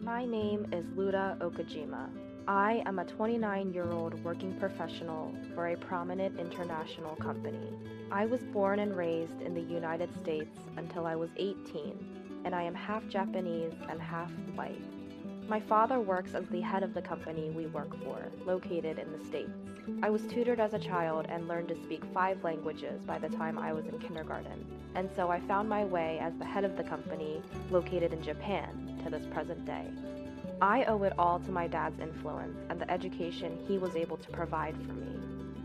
My name is Luda Okajima. I am a 29-year-old working professional for a prominent international company. I was born and raised in the United States until I was 18, and I am half Japanese and half white. My father works as the head of the company we work for, located in the States. I was tutored as a child and learned to speak 5 languages by the time I was in kindergarten, and so I found my way as the head of the company, located in Japan, to this present day. I owe it all to my dad's influence and the education he was able to provide for me.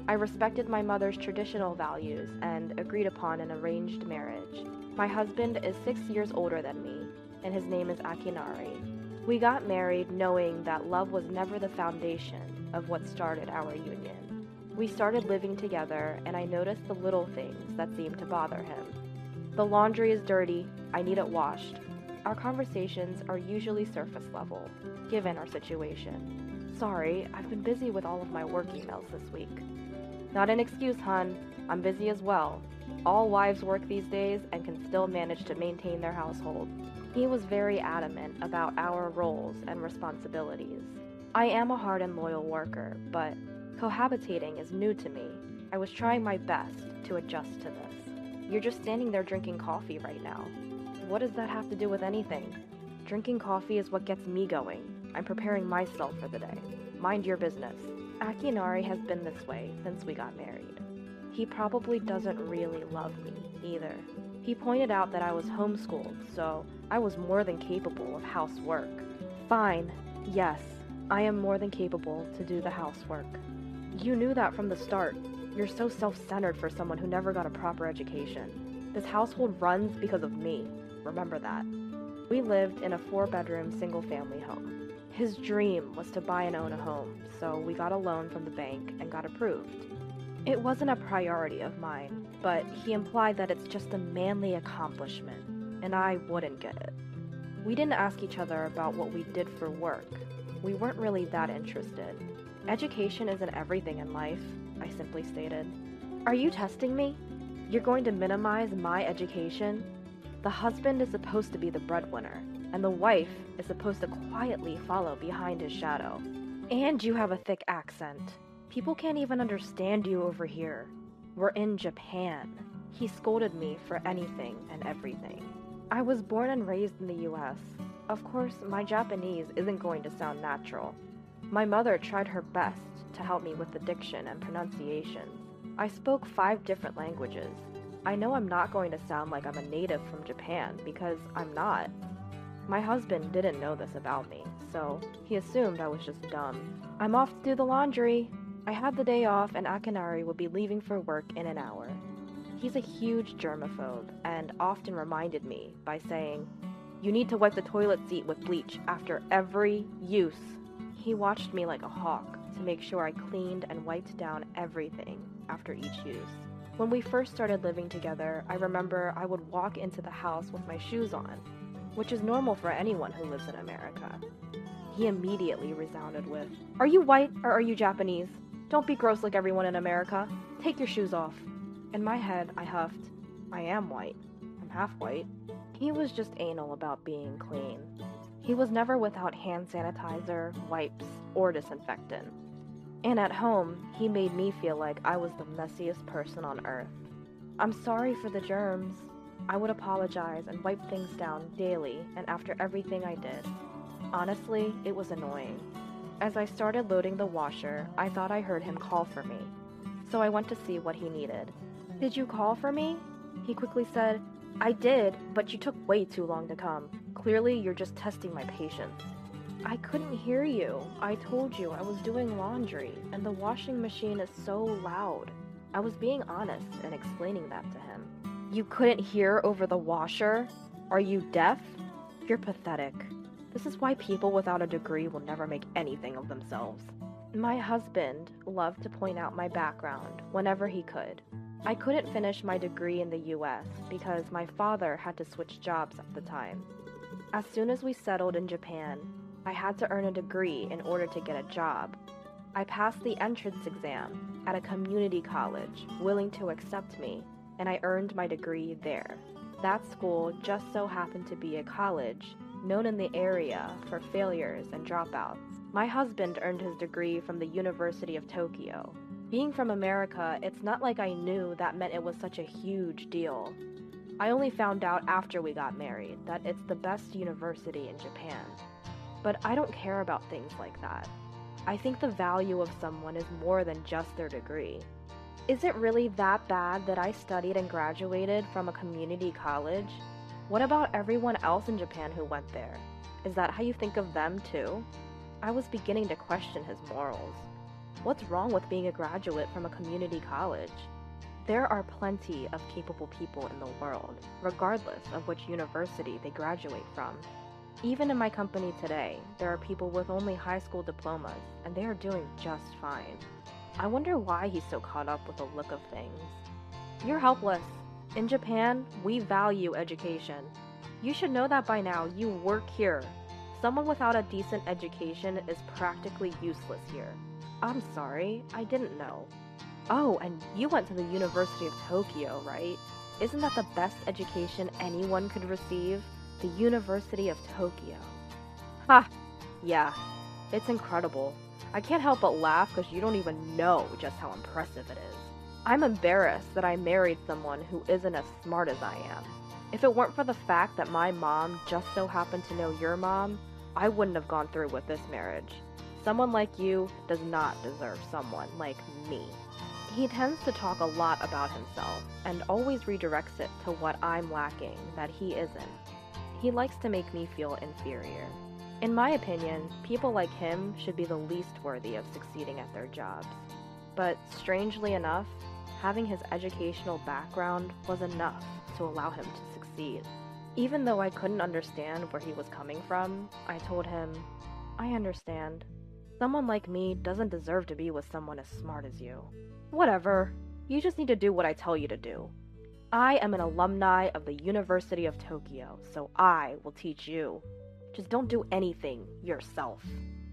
I respected my mother's traditional values and agreed upon an arranged marriage. My husband is 6 years older than me, and his name is Akinari. We got married knowing that love was never the foundation of what started our union. We started living together, and I noticed the little things that seemed to bother him. The laundry is dirty, I need it washed. Our conversations are usually surface level, given our situation. Sorry, I've been busy with all of my work emails this week. Not an excuse, hun. I'm busy as well. All wives work these days and can still manage to maintain their household. He was very adamant about our roles and responsibilities. I am a hard and loyal worker, but cohabitating is new to me. I was trying my best to adjust to this. You're just standing there drinking coffee right now. What does that have to do with anything? Drinking coffee is what gets me going. I'm preparing myself for the day. Mind your business. Akinari has been this way since we got married. He probably doesn't really love me either. He pointed out that I was homeschooled, so I was more than capable of housework. Fine, yes, I am more than capable to do the housework. You knew that from the start. You're so self-centered for someone who never got a proper education. This household runs because of me. Remember that. We lived in a 4-bedroom single-family home. His dream was to buy and own a home, so we got a loan from the bank and got approved. It wasn't a priority of mine, but he implied that it's just a manly accomplishment, and I wouldn't get it. We didn't ask each other about what we did for work. We weren't really that interested. Education isn't everything in life, I simply stated. Are you testing me? You're going to minimize my education? The husband is supposed to be the breadwinner, and the wife is supposed to quietly follow behind his shadow. And you have a thick accent. People can't even understand you over here. We're in Japan. He scolded me for anything and everything. I was born and raised in the US. Of course, my Japanese isn't going to sound natural. My mother tried her best to help me with the diction and pronunciations. I spoke 5 different languages. I know I'm not going to sound like I'm a native from Japan because I'm not. My husband didn't know this about me, so he assumed I was just dumb. I'm off to do the laundry. I had the day off and Akinari would be leaving for work in an hour. He's a huge germaphobe and often reminded me by saying, "You need to wipe the toilet seat with bleach after every use." He watched me like a hawk to make sure I cleaned and wiped down everything after each use. When we first started living together, I remember I would walk into the house with my shoes on, which is normal for anyone who lives in America. He immediately resounded with, "Are you white or are you Japanese? Don't be gross like everyone in America. Take your shoes off." In my head, I huffed, "I am white. I'm half white." He was just anal about being clean. He was never without hand sanitizer, wipes, or disinfectant. And at home, he made me feel like I was the messiest person on earth. I'm sorry for the germs. I would apologize and wipe things down daily and after everything I did. Honestly, it was annoying. As I started loading the washer, I thought I heard him call for me. So I went to see what he needed. "Did you call for me?" He quickly said, "I did, but you took way too long to come. Clearly, you're just testing my patience." "I couldn't hear you. I told you I was doing laundry, and the washing machine is so loud." I was being honest and explaining that to him. "You couldn't hear over the washer? Are you deaf? You're pathetic. This is why people without a degree will never make anything of themselves." My husband loved to point out my background whenever he could. I couldn't finish my degree in the US because my father had to switch jobs at the time. As soon as we settled in Japan, I had to earn a degree in order to get a job. I passed the entrance exam at a community college willing to accept me, and I earned my degree there. That school just so happened to be a college known in the area for failures and dropouts. My husband earned his degree from the University of Tokyo. Being from America, it's not like I knew that meant it was such a huge deal. I only found out after we got married that it's the best university in Japan. But I don't care about things like that. I think the value of someone is more than just their degree. Is it really that bad that I studied and graduated from a community college? What about everyone else in Japan who went there? Is that how you think of them too? I was beginning to question his morals. What's wrong with being a graduate from a community college? There are plenty of capable people in the world, regardless of which university they graduate from. Even in my company today, there are people with only high school diplomas, and they are doing just fine. I wonder why he's so caught up with the look of things. You're helpless. In Japan, we value education. You should know that by now. You work here. Someone without a decent education is practically useless here. I'm sorry, I didn't know. Oh, and you went to the University of Tokyo, right? Isn't that the best education anyone could receive? The University of Tokyo. Ha! Yeah, it's incredible. I can't help but laugh because you don't even know just how impressive it is. I'm embarrassed that I married someone who isn't as smart as I am. If it weren't for the fact that my mom just so happened to know your mom, I wouldn't have gone through with this marriage. Someone like you does not deserve someone like me. He tends to talk a lot about himself and always redirects it to what I'm lacking that he isn't. He likes to make me feel inferior. In my opinion, people like him should be the least worthy of succeeding at their jobs. But strangely enough, having his educational background was enough to allow him to succeed. Even though I couldn't understand where he was coming from, I told him, I understand. Someone like me doesn't deserve to be with someone as smart as you. Whatever. You just need to do what I tell you to do. I am an alumni of the University of Tokyo, so I will teach you. Just don't do anything yourself.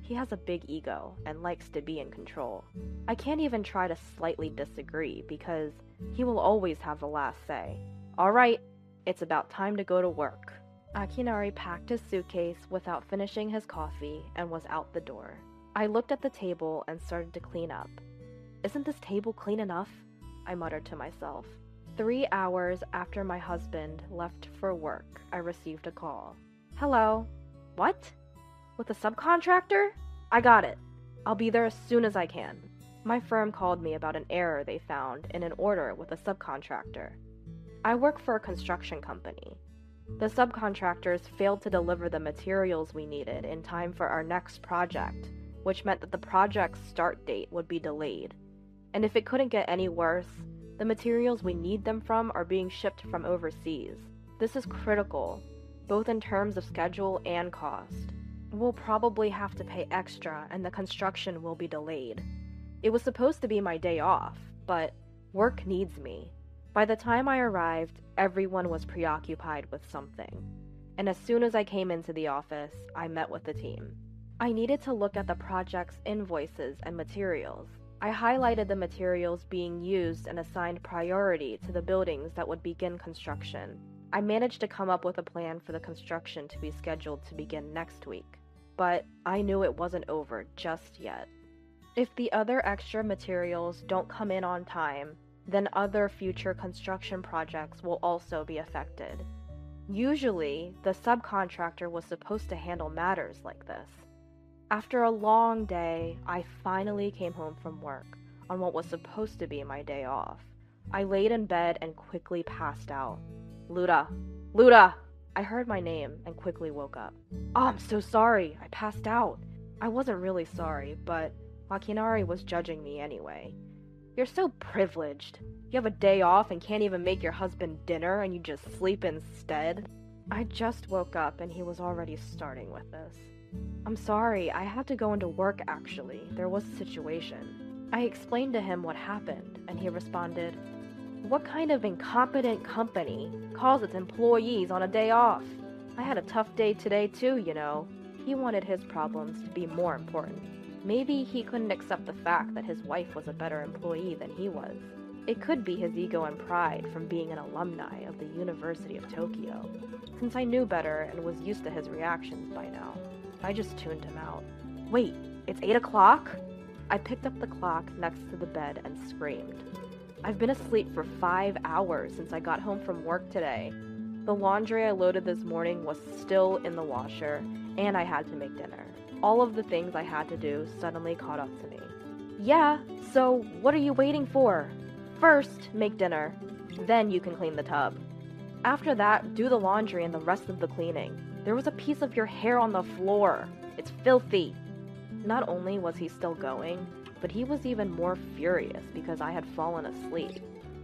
He has a big ego and likes to be in control. I can't even try to slightly disagree because he will always have the last say. All right, it's about time to go to work. Akinari packed his suitcase without finishing his coffee and was out the door. I looked at the table and started to clean up. Isn't this table clean enough? I muttered to myself. 3 hours after my husband left for work, I received a call. Hello. What? With a subcontractor? I got it. I'll be there as soon as I can. My firm called me about an error they found in an order with a subcontractor. I work for a construction company. The subcontractors failed to deliver the materials we needed in time for our next project, which meant that the project's start date would be delayed. And if it couldn't get any worse, the materials we need them from are being shipped from overseas. This is critical, both in terms of schedule and cost. We'll probably have to pay extra and the construction will be delayed. It was supposed to be my day off, but work needs me. By the time I arrived, everyone was preoccupied with something. And as soon as I came into the office, I met with the team. I needed to look at the project's invoices and materials. I highlighted the materials being used and assigned priority to the buildings that would begin construction. I managed to come up with a plan for the construction to be scheduled to begin next week, but I knew it wasn't over just yet. If the other extra materials don't come in on time, then other future construction projects will also be affected. Usually, the subcontractor was supposed to handle matters like this. After a long day, I finally came home from work on what was supposed to be my day off. I laid in bed and quickly passed out. Luda! Luda! I heard my name and quickly woke up. Oh, I'm so sorry. I passed out. I wasn't really sorry, but Akinari was judging me anyway. You're so privileged. You have a day off and can't even make your husband dinner and you just sleep instead. I just woke up and he was already starting with this. I'm sorry, I had to go into work actually. There was a situation. I explained to him what happened, and he responded, What kind of incompetent company calls its employees on a day off? I had a tough day today too, you know. He wanted his problems to be more important. Maybe he couldn't accept the fact that his wife was a better employee than he was. It could be his ego and pride from being an alumni of the University of Tokyo. Since I knew better and was used to his reactions by now, I just tuned him out. Wait, it's 8 o'clock? I picked up the clock next to the bed and screamed. I've been asleep for 5 hours since I got home from work today. The laundry I loaded this morning was still in the washer, and I had to make dinner. All of the things I had to do suddenly caught up to me. Yeah, so what are you waiting for? First, make dinner. Then you can clean the tub. After that, do the laundry and the rest of the cleaning. There was a piece of your hair on the floor. It's filthy. Not only was he still going, but he was even more furious because I had fallen asleep.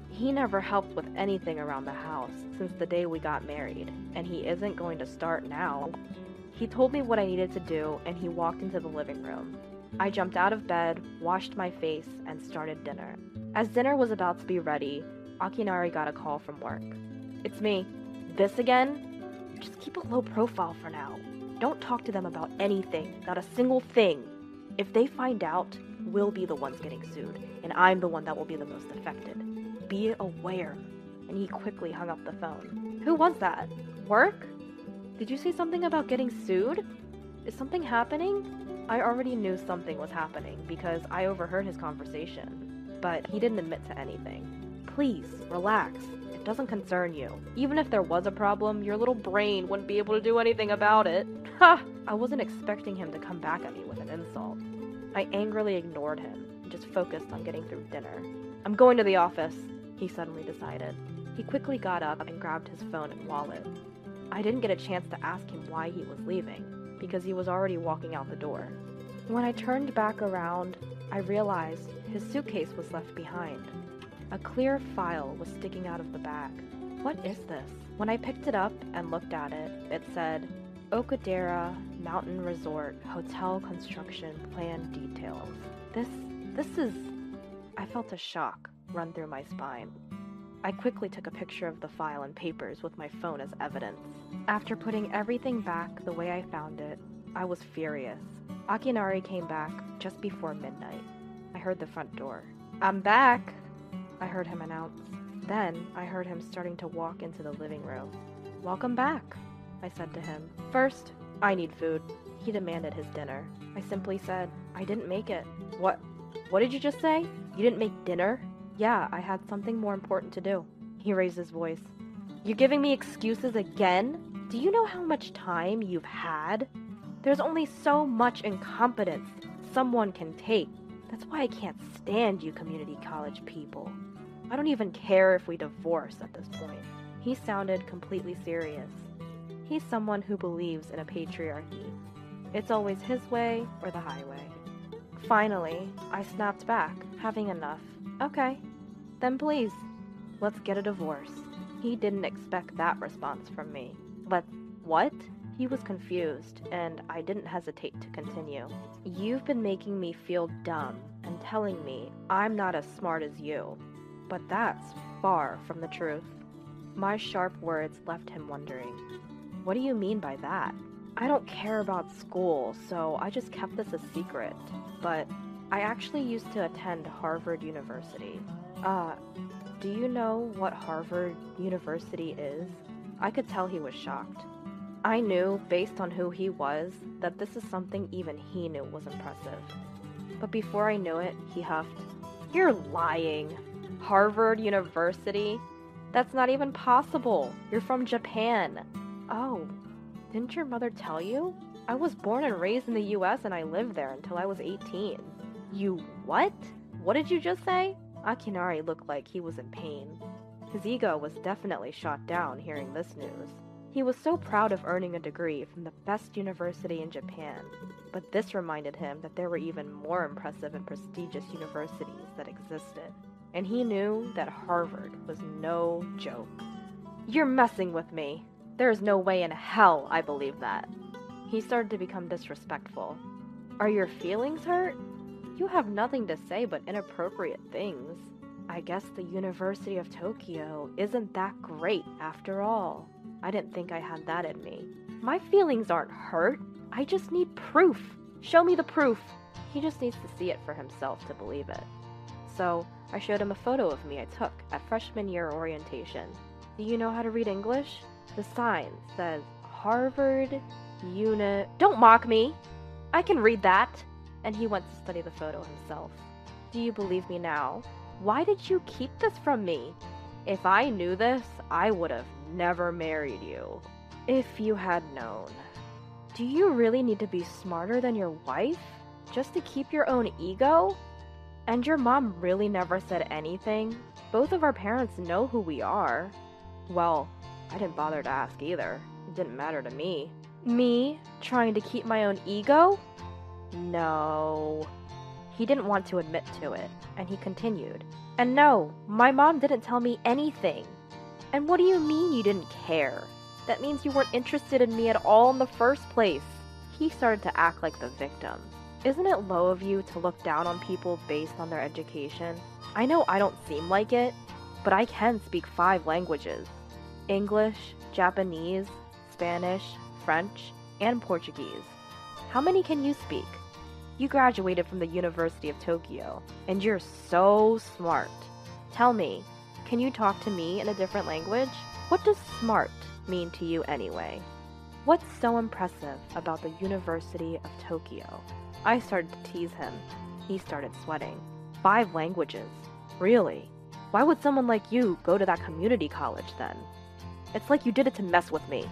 He never helped with anything around the house since the day we got married, and he isn't going to start now. He told me what I needed to do, and he walked into the living room. I jumped out of bed, washed my face, and started dinner. As dinner was about to be ready, Akinari got a call from work. It's me. This again? Just keep a low profile for now. Don't talk to them about anything, not a single thing. If they find out, we'll be the ones getting sued, and I'm the one that will be the most affected. Be aware. And he quickly hung up the phone. Who was that? Work? Did you say something about getting sued? Is something happening? I already knew something was happening because I overheard his conversation, but he didn't admit to anything. Please, relax. It doesn't concern you. Even if there was a problem, your little brain wouldn't be able to do anything about it. Ha! I wasn't expecting him to come back at me with an insult. I angrily ignored him and just focused on getting through dinner. I'm going to the office, he suddenly decided. He quickly got up and grabbed his phone and wallet. I didn't get a chance to ask him why he was leaving, because he was already walking out the door. When I turned back around, I realized his suitcase was left behind. A clear file was sticking out of the bag. What is this? When I picked it up and looked at it, it said, Okadera Mountain Resort Hotel Construction Plan Details. This is... I felt a shock run through my spine. I quickly took a picture of the file and papers with my phone as evidence. After putting everything back the way I found it, I was furious. Akinari came back just before midnight. I heard the front door. I'm back, I heard him announce. Then I heard him starting to walk into the living room. Welcome back, I said to him. First, I need food. He demanded his dinner. I simply said, I didn't make it. What did you just say? You didn't make dinner? Yeah, I had something more important to do. He raised his voice. You're giving me excuses again? Do you know how much time you've had? There's only so much incompetence someone can take. That's why I can't stand you community college people. I don't even care if we divorce at this point. He sounded completely serious. He's someone who believes in a patriarchy. It's always his way or the highway. Finally, I snapped back, having enough. Okay, then please, let's get a divorce. He didn't expect that response from me. What? He was confused, and I didn't hesitate to continue. You've been making me feel dumb and telling me I'm not as smart as you. But that's far from the truth. My sharp words left him wondering. What do you mean by that? I don't care about school, so I just kept this a secret. But I actually used to attend Harvard University. Do you know what Harvard University is? I could tell he was shocked. I knew, based on who he was, that this is something even he knew was impressive. But before I knew it, he huffed. You're lying. Harvard University? That's not even possible. You're from Japan. Oh, didn't your mother tell you? I was born and raised in the US and I lived there until I was 18. You what? What did you just say? Akinari looked like he was in pain. His ego was definitely shot down hearing this news. He was so proud of earning a degree from the best university in Japan, but this reminded him that there were even more impressive and prestigious universities that existed, and he knew that Harvard was no joke. You're messing with me. There is no way in hell I believe that. He started to become disrespectful. Are your feelings hurt? You have nothing to say but inappropriate things. I guess the University of Tokyo isn't that great after all. I didn't think I had that in me. My feelings aren't hurt. I just need proof. Show me the proof. He just needs to see it for himself to believe it. So I showed him a photo of me I took at freshman year orientation. Do you know how to read English? The sign says Harvard Don't mock me! I can read that! And he went to study the photo himself. Do you believe me now? Why did you keep this from me? If I knew this, I would have never married you. If you had known. Do you really need to be smarter than your wife? Just to keep your own ego? And your mom really never said anything? Both of our parents know who we are. Well, I didn't bother to ask either. It didn't matter to me. Me? Trying to keep my own ego? No. He didn't want to admit to it, and he continued. And no, my mom didn't tell me anything. And what do you mean you didn't care? That means you weren't interested in me at all in the first place. He started to act like the victim. Isn't it low of you to look down on people based on their education? I know I don't seem like it, but I can speak 5 languages. English, Japanese, Spanish, French, and Portuguese. How many can you speak? You graduated from the University of Tokyo, and you're so smart. Tell me, can you talk to me in a different language? What does smart mean to you anyway? What's so impressive about the University of Tokyo? I started to tease him. He started sweating. 5 languages? Really? Why would someone like you go to that community college then? It's like you did it to mess with me.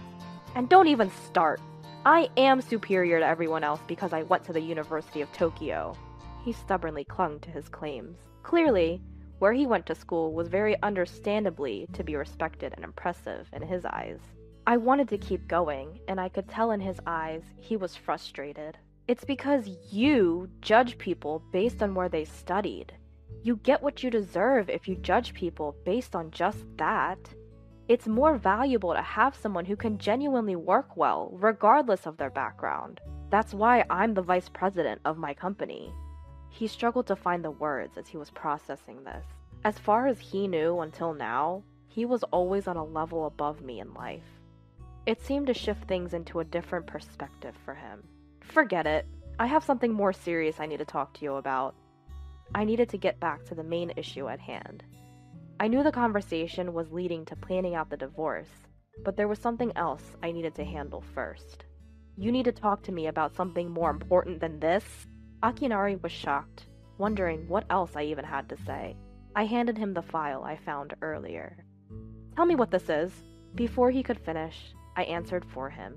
And don't even start. I am superior to everyone else because I went to the University of Tokyo. He stubbornly clung to his claims. Clearly, where he went to school was very understandably to be respected and impressive in his eyes. I wanted to keep going, and I could tell in his eyes he was frustrated. It's because you judge people based on where they studied. You get what you deserve if you judge people based on just that. It's more valuable to have someone who can genuinely work well, regardless of their background. That's why I'm the vice president of my company. He struggled to find the words as he was processing this. As far as he knew until now, he was always on a level above me in life. It seemed to shift things into a different perspective for him. Forget it. I have something more serious I need to talk to you about. I needed to get back to the main issue at hand. I knew the conversation was leading to planning out the divorce, but there was something else I needed to handle first. You need to talk to me about something more important than this? Akinari was shocked, wondering what else I even had to say. I handed him the file I found earlier. Tell me what this is. Before he could finish, I answered for him.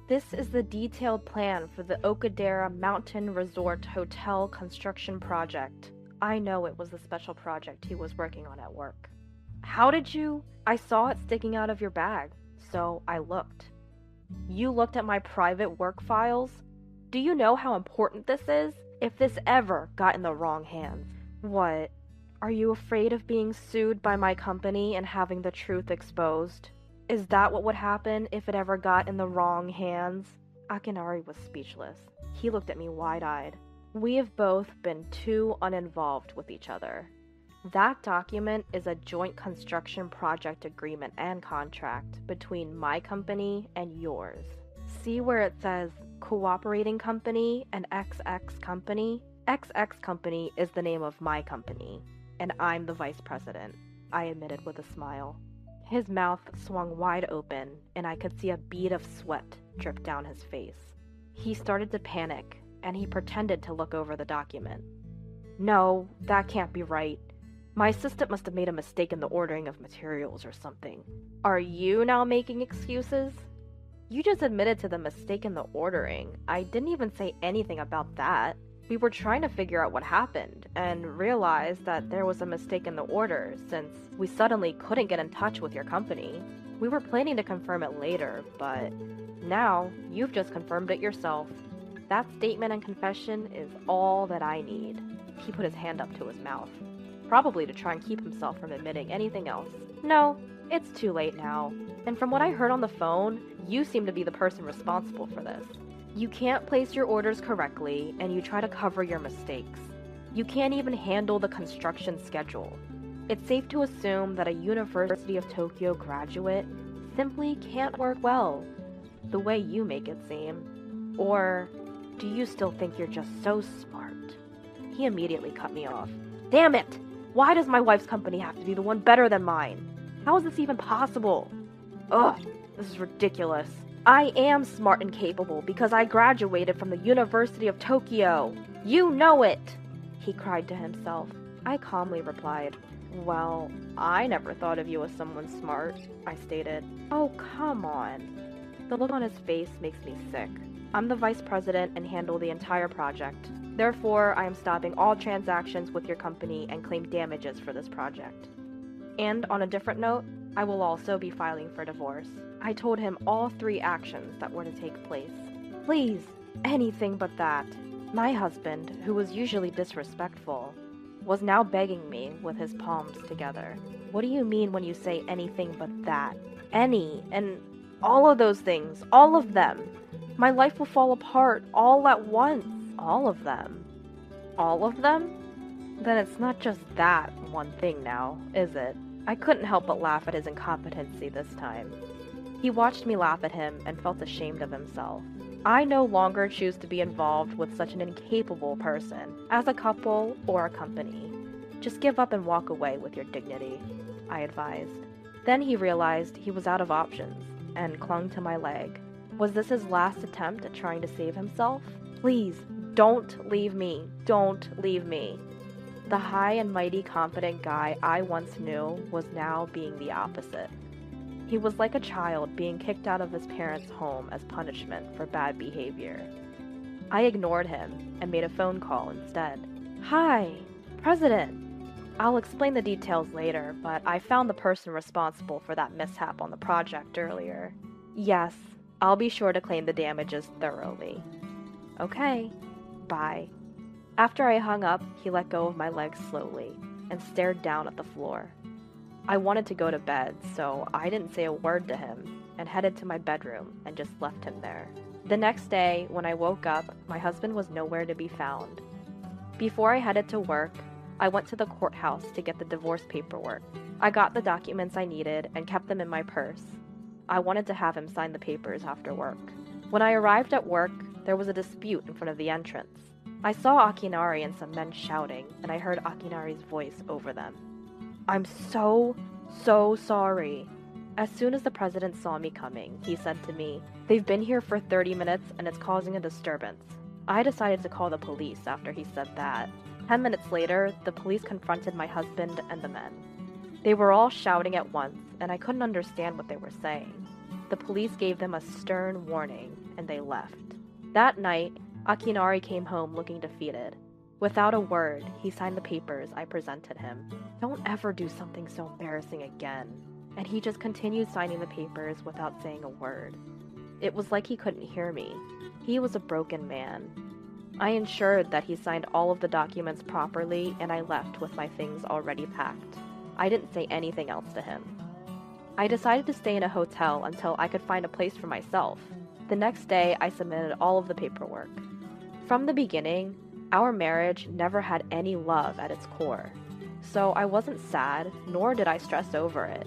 This is the detailed plan for the Okadera Mountain Resort Hotel construction project. I know it was the special project he was working on at work. How did you? I saw it sticking out of your bag, so I looked. You looked at my private work files? Do you know how important this is? If this ever got in the wrong hands. What? Are you afraid of being sued by my company and having the truth exposed? Is that what would happen if it ever got in the wrong hands? Akinari was speechless. He looked at me wide-eyed. We have both been too uninvolved with each other. That document is a joint construction project agreement and contract between my company and yours. See where it says cooperating company and XX company? XX company is the name of my company, and I'm the vice president, I admitted with a smile. His mouth swung wide open, and I could see a bead of sweat drip down his face. He started to panic, and he pretended to look over the document. No, that can't be right. My assistant must have made a mistake in the ordering of materials or something. Are you now making excuses? You just admitted to the mistake in the ordering. I didn't even say anything about that. We were trying to figure out what happened, and realized that there was a mistake in the order, since we suddenly couldn't get in touch with your company. We were planning to confirm it later, but now you've just confirmed it yourself. That statement and confession is all that I need. He put his hand up to his mouth, probably to try and keep himself from admitting anything else. No, it's too late now. And from what I heard on the phone, you seem to be the person responsible for this. You can't place your orders correctly, and you try to cover your mistakes. You can't even handle the construction schedule. It's safe to assume that a University of Tokyo graduate simply can't work well, the way you make it seem. Or do you still think you're just so smart? He immediately cut me off. Damn it! Why does my wife's company have to be the one better than mine? How is this even possible? Ugh, this is ridiculous. I am smart and capable because I graduated from the University of Tokyo. You know it, he cried to himself. I calmly replied, well, I never thought of you as someone smart, I stated. Oh, come on. The look on his face makes me sick. I'm the vice president and handle the entire project. Therefore, I am stopping all transactions with your company and claim damages for this project. And on a different note, I will also be filing for divorce. I told him all 3 actions that were to take place. Please, anything but that. My husband, who was usually disrespectful, was now begging me with his palms together. What do you mean when you say anything but that? Any, and all of those things, all of them. My life will fall apart all at once. All of them. All of them? Then it's not just that one thing now, is it? I couldn't help but laugh at his incompetency this time. He watched me laugh at him and felt ashamed of himself. I no longer choose to be involved with such an incapable person, as a couple or a company. Just give up and walk away with your dignity, I advised. Then he realized he was out of options and clung to my leg. Was this his last attempt at trying to save himself? Please, don't leave me. Don't leave me. The high and mighty confident guy I once knew was now being the opposite. He was like a child being kicked out of his parents' home as punishment for bad behavior. I ignored him and made a phone call instead. Hi, President. I'll explain the details later, but I found the person responsible for that mishap on the project earlier. Yes, I'll be sure to claim the damages thoroughly. Okay, bye. After I hung up, he let go of my legs slowly and stared down at the floor. I wanted to go to bed, so I didn't say a word to him and headed to my bedroom and just left him there. The next day, when I woke up, my husband was nowhere to be found. Before I headed to work, I went to the courthouse to get the divorce paperwork. I got the documents I needed and kept them in my purse. I wanted to have him sign the papers after work. When I arrived at work, there was a dispute in front of the entrance. I saw Akinari and some men shouting, and I heard Akinari's voice over them. I'm so sorry. As soon as the president saw me coming, he said to me, they've been here for 30 minutes and it's causing a disturbance. I decided to call the police after he said that. 10 minutes later, the police confronted my husband and the men. They were all shouting at once, and I couldn't understand what they were saying. The police gave them a stern warning, and they left. That night, Akinari came home looking defeated. Without a word, he signed the papers I presented him. Don't ever do something so embarrassing again. And he just continued signing the papers without saying a word. It was like he couldn't hear me. He was a broken man. I ensured that he signed all of the documents properly, and I left with my things already packed. I didn't say anything else to him. I decided to stay in a hotel until I could find a place for myself. The next day, I submitted all of the paperwork. From the beginning, our marriage never had any love at its core. So I wasn't sad, nor did I stress over it.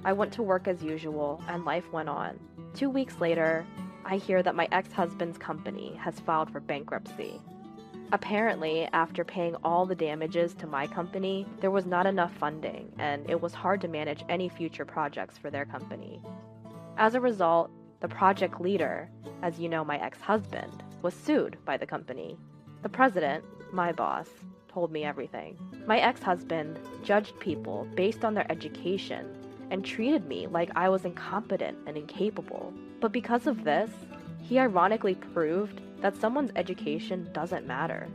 I went to work as usual, and life went on. 2 weeks later, I hear that my ex-husband's company has filed for bankruptcy. Apparently, after paying all the damages to my company, there was not enough funding, and it was hard to manage any future projects for their company. As a result, the project leader, as you know, my ex-husband, was sued by the company. The president, my boss, told me everything. My ex-husband judged people based on their education and treated me like I was incompetent and incapable. But because of this, he ironically proved that someone's education doesn't matter.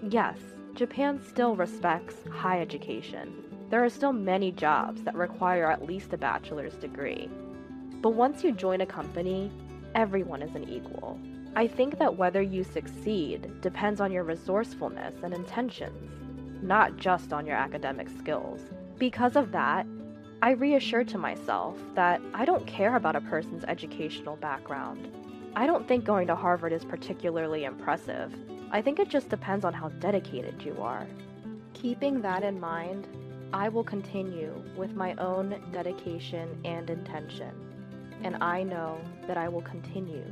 Yes, Japan still respects high education. There are still many jobs that require at least a bachelor's degree. But once you join a company, everyone is an equal. I think that whether you succeed depends on your resourcefulness and intentions, not just on your academic skills. Because of that, I reassured to myself that I don't care about a person's educational background. I don't think going to Harvard is particularly impressive. I think it just depends on how dedicated you are. Keeping that in mind, I will continue with my own dedication and intention, and I know that I will continue